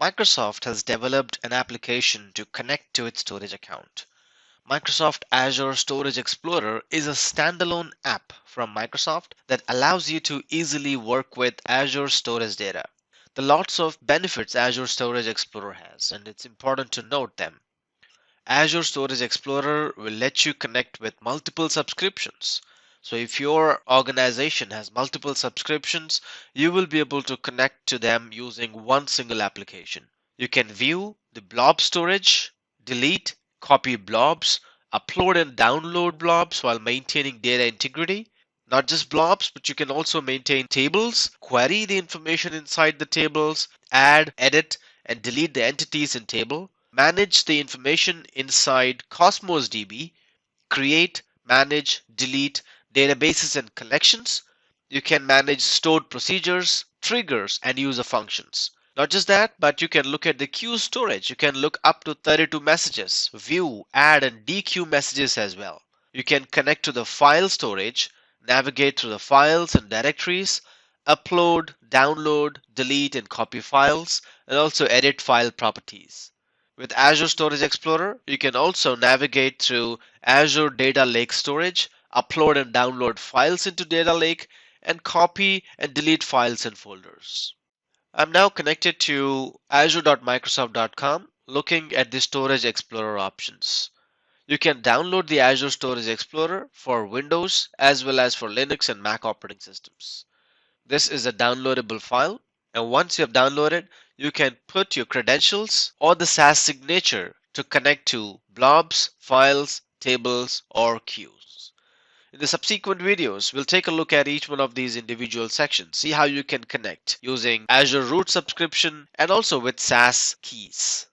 Microsoft has developed an application to connect to its storage account. Microsoft Azure Storage Explorer is a standalone app from Microsoft that allows you to easily work with Azure storage data. There are lots of benefits Azure Storage Explorer has, and it's important to note them. Azure Storage Explorer will let you connect with multiple subscriptions. So if your organization has multiple subscriptions, you will be able to connect to them using one single application. You can view the blob storage, delete, copy blobs, upload and download blobs while maintaining data integrity. Not just blobs, but you can also maintain tables, query the information inside the tables, add, edit, and delete the entities in table, manage the information inside Cosmos DB, create, manage, delete databases and collections. You can manage stored procedures, triggers, and user functions. Not just that, but you can look at the queue storage. You can look up to 32 messages, view, add, and dequeue messages as well. You can connect to the file storage, navigate through the files and directories, upload, download, delete, and copy files, and also edit file properties. With Azure Storage Explorer, you can also navigate through Azure Data Lake Storage, upload and download files into Data Lake, and copy and delete files and folders. I'm now connected to azure.microsoft.com looking at the Storage Explorer options. You can download the Azure Storage Explorer for Windows as well as for Linux and Mac operating systems. This is a downloadable file, and once you have downloaded, you can put your credentials or the SAS signature to connect to blobs, files, tables, or queues. In the subsequent videos, we'll take a look at each one of these individual sections, see how you can connect using Azure root subscription and also with SAS keys.